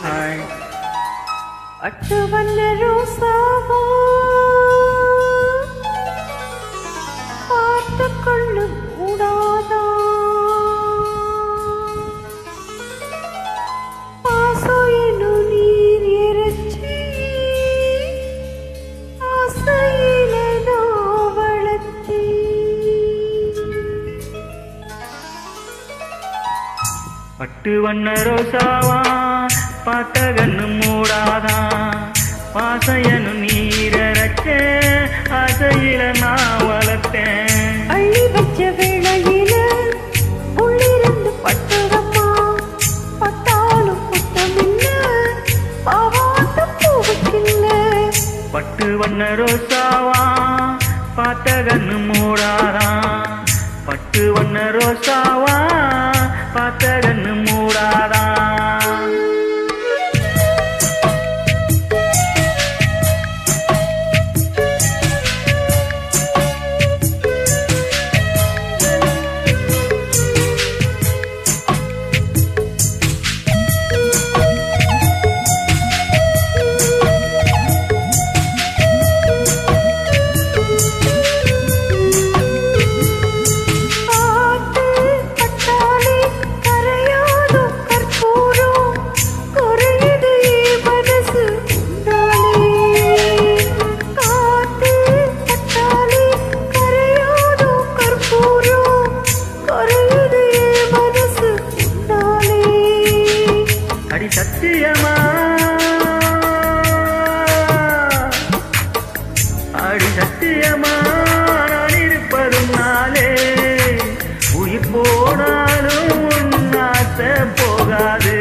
Hi. பட்டு வண்ண ரோசாவா பார்த்து கொள்ளும் கூடாதா பாசம் என்னும் நீர் இறைச்சி ஆசையில நான் வளர்த்தி பட்டு வண்ண ரோசாவா பார்த்த கண்ணு மூடாதா பாசையனு நீரச்ச ஆசையில நான் வளர்த்தேன். அள்ளி வச்ச வேளையில உள்ளிருந்து பட்டுதம்மா பட்டாலும் புத்தமில்ல பாவாட்ட பூவுக்கில்ல. பட்டு வண்ண ரோசாவா பார்த்த கண்ணு மூடாதா பட்டு வண்ண ரோசாவா பார்த்த கண்ணு மூடாதா. சத்தியமா அடி சத்தியமா நான் இருப்பதும் நாளே உயிர் போனாலும் உன்னாசை போகாது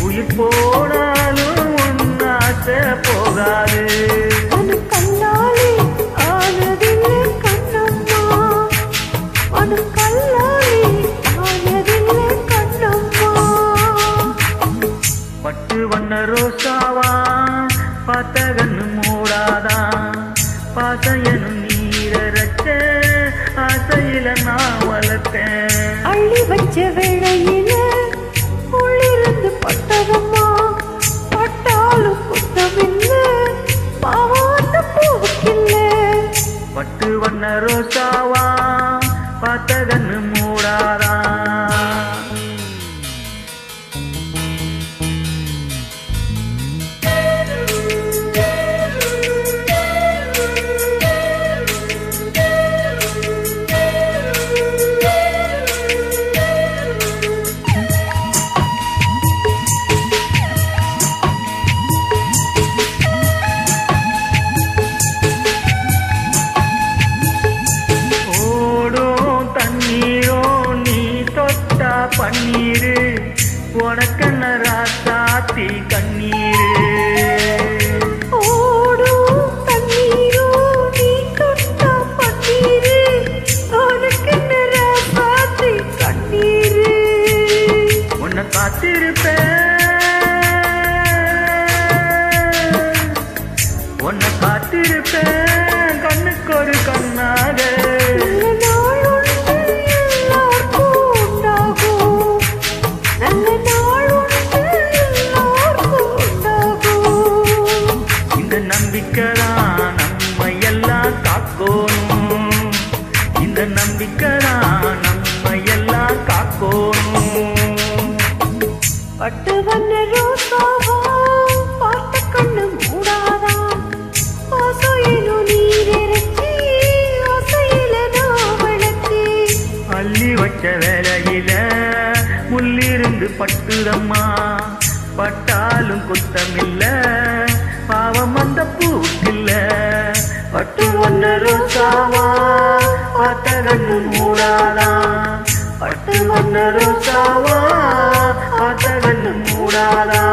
உயிர் போனாலும் உன்னாசை போகாது. கண்ணாலே ஆனதில்லை கண்ணம்மா அனு கல்லாலே ஆனதில்லை கண்ணம்மா. பட்டு வண்ண ரோசாவா பார்த்த கண்ணு மூடாதா பாசையனு நீரச்ச ஆசையில நான் வளர்த்தேன். அள்ளி வச்ச வேளையில உள்ளிருந்து பட்டதம்மா பட்டாலும் குத்தமில்ல பாவாட்ட பூவுக்கில்ல. பட்டு வண்ண ரோசாவா பார்த்த கண்ணு மூடாதா. பன்னீரு உனக்கண்ண ராசாத்தி கண்ணீரு ஓடும் தண்ணீரோ நீ தொட்டா பன்னீரு உனக்கென்ன ராசாத்தி கண்ணீரு. உன்னை காத்திருப்பேன் உன்னை காத்திருப்பேன் கண்ணுக்கு ஒரு கண்ணாக. நம்பிக்கைதான் நம்ம எல்லாம் காக்கோணும் இந்த நம்பிக்கைதான் நம்ம எல்லாம் காக்கோணும். பட்டு வண்ண ரோசாவா பார்த்த கண்ணு மூடாதா பாசையினு நீர் இறைச்சி ஆசையில நான் வளர்த்தி. அள்ளி வச்ச வேலையில முள்ளிருந்து பட்டுதம்மா பட்டாலும் குத்தமில்ல பாவம் அந்த பூக்கில்ல. பட்டு வண்ண ரோசாவா பார்த்த கண்ணு மூடாதா பட்டு வண்ண ரோசாவா பார்த்த கண்ணு மூடாதா.